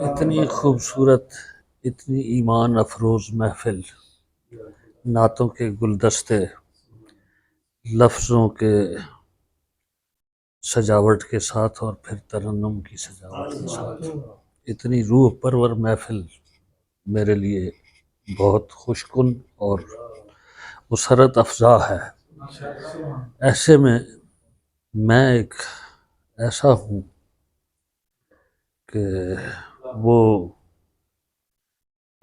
اتنی خوبصورت، اتنی ایمان افروز محفل، نعتوں کے گلدستے، لفظوں کے سجاوٹ کے ساتھ اور پھر ترنم کی سجاوٹ کے ساتھ اتنی روح پرور محفل میرے لیے بہت خوش کن اور مسرت افزا ہے۔ ایسے میں ایک ایسا ہوں کہ وہ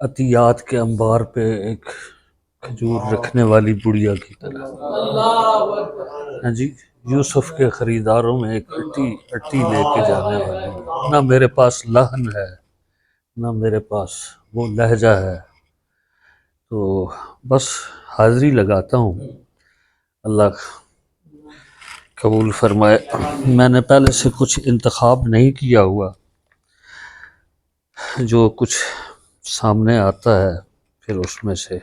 عطیات کے انبار پہ ایک کھجور رکھنے والی بڑھیا کی طرح، ہاں جی، یوسف کے خریداروں میں ایک اٹی لے کے جانے والی ہوں۔ نہ میرے پاس لحن ہے، نہ میرے پاس وہ لہجہ ہے، تو بس حاضری لگاتا ہوں، اللہ قبول فرمائے۔ میں نے پہلے سے کچھ انتخاب نہیں کیا ہوا، جو کچھ سامنے آتا ہے پھر اس میں سے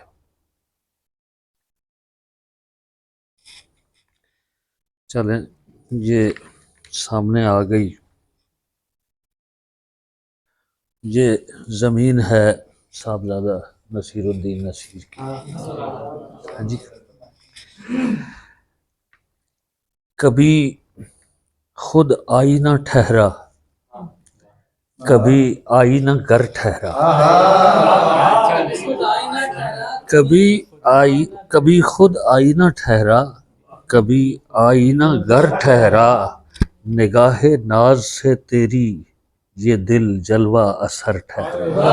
چلیں، یہ سامنے آ گئی۔ یہ زمین ہے صاحبزادہ نصیر الدین نصیر کی، ہاں جی۔ کبھی خود آئینہ ٹھہرا، کبھی آئینہ گر ٹھہرا، کبھی خود آئینہ ٹھہرا، کبھی آئینہ گر ٹھہرا، نگاہ ناز سے تیری یہ دل جلوہ اثر ٹھہرا،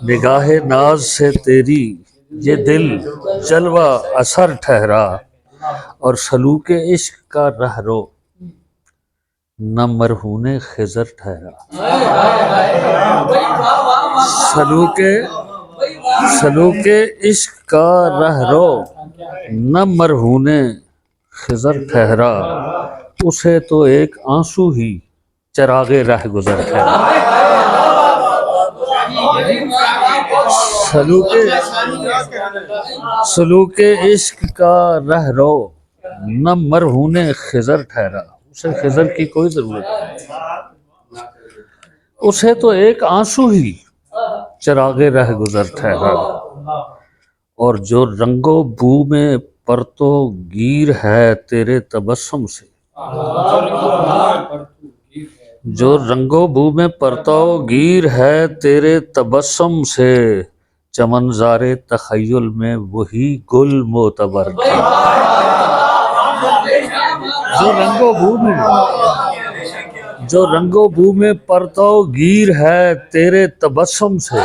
نگاہ ناز سے تیری یہ دل جلوہ اثر ٹھہرا، اور سلوک عشق کا رہرو نہ مرہون خضر ٹھہرا، سلوک عشق کا رہرو نہ مرہون خضر ٹھہرا، اسے تو ایک آنسو ہی چراغ رہ گزر ٹھہرا، سلوک عشق کا رہرو نہ مرہون خضر ٹھہرا، اسے خضر کی کوئی ضرورت نہیں، اسے تو ایک آنسو ہی چراغ رہ گزر ٹھہرا، اور جو رنگ و بو میں پرتو گیر ہے تیرے تبسم سے، جو رنگ و بو میں پرتو گیر ہے تیرے تبسم سے، چمنزار تخیل میں وہی گل معتبر ٹھہرا، جو رنگ و بو میں پرتو گیر ہے تیرے تبسم سے،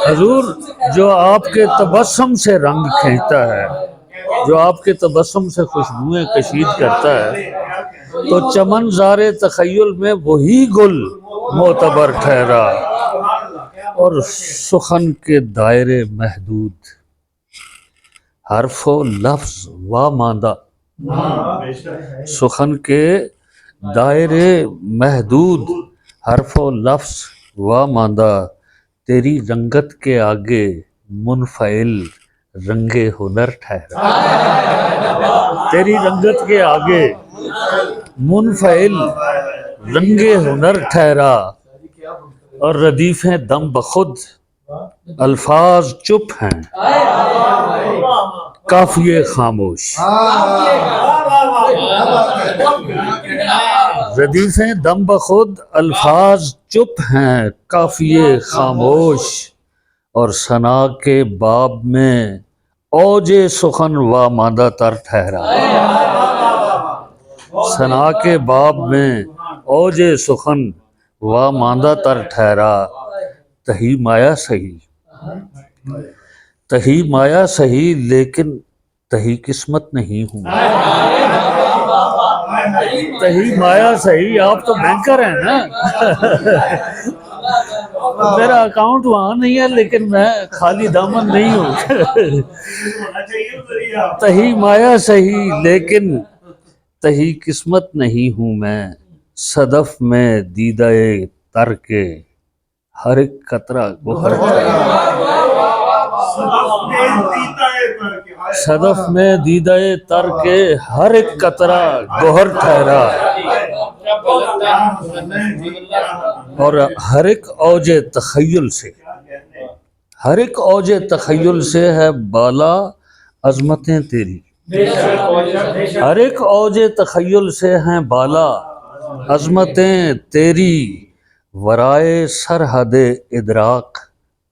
حضور جو آپ کے تبسم سے رنگ کھینچتا ہے، جو آپ کے تبسم سے خوشبوئیں کشید کرتا ہے، تو چمن زار تخیل میں وہی گل معتبر ٹھہرا، اور سخن کے دائرے محدود، حرف و لفظ وا ماندہ، سخن کے دائرے محدود، حرف و لفظ وا ماندہ، تیری رنگت کے آگے منفعل رنگ ہنر ٹھہرا، تیری رنگت کے آگے منفعل رنگ ہنر ٹھہرا، اور ردیفیں دم بخود الفاظ چپ ہیں قافیے خاموش، ردیفیں دم بخود الفاظ چپ ہیں قافیے خاموش، اور ثنا کے باب میں اوج سخن وا ماندہ تر ٹھہرا، ثنا کے باب میں اوج سخن وا ماندہ تر ٹھہرا، تہی مایا سہی، تہی مایا سہی لیکن تہی قسمت نہیں ہوں، تہی مایا سہی، آپ تو بینکر ہیں نا، میرا اکاؤنٹ وہاں نہیں ہے لیکن میں خالی دامن نہیں ہوں، تہی مایا سہی لیکن تہی قسمت نہیں ہوں میں، صدف میں دیدہ تر کے ہر ایک قطرہ گوہر ٹھہرا، صدف میں دیدہ تر کے ہر ایک قطرہ گوہر ٹھہرا، اور ہر ایک اوج تخیل سے، ہر ایک اوج تخیل سے ہے بالا عظمتیں تیری، ہر ایک اوج تخیل سے ہیں بالا عظمتیں تیری، ورائے سرحد ادراک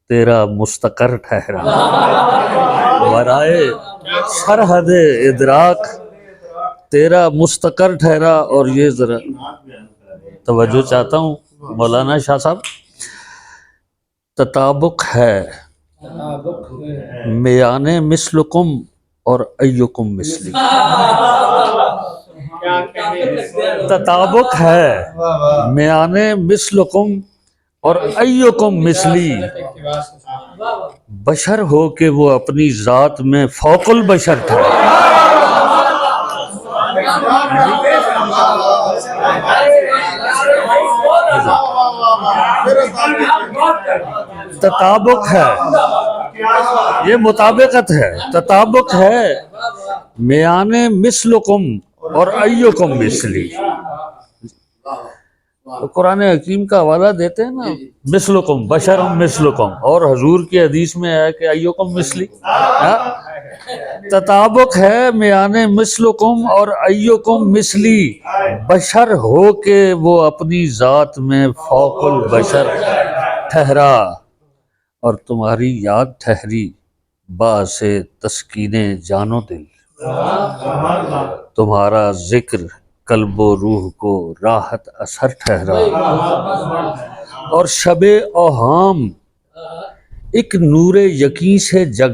تیرا مستقر ٹھہرا، ورائے سرحد ادراک تیرا مستقر ٹھہرا۔ اور یہ ذرا توجہ چاہتا ہوں مولانا شاہ صاحب، تطابق ہے میان مثلکم اور ایکم مثلی، تطابق ہے میان مثلکم اور ایکم مثلی، بشر ہو کہ وہ اپنی ذات میں فوق البشر ٹھہرا۔ تطابق ہے، یہ مطابقت ہے، تطابق ہے میان مثلکم اور ایکم مثلی۔ قرآن حکیم کا حوالہ دیتے ہیں نا، مثلکم بشر مثلکم، اور حضور کی حدیث میں ہے کہ ایکم مثلی۔ تطابق ہے میان مثلکم اور ایکم مثلی، بشر ہو کہ وہ اپنی ذات میں فوق البشر ٹھہرا، اور تمہاری یاد ٹھہری باعث تسکین جان و دل، تمہارا ذکر قلب و روح کو راحت اثر ٹھہرا، اور شب اوہام ایک نور یقین سے جگ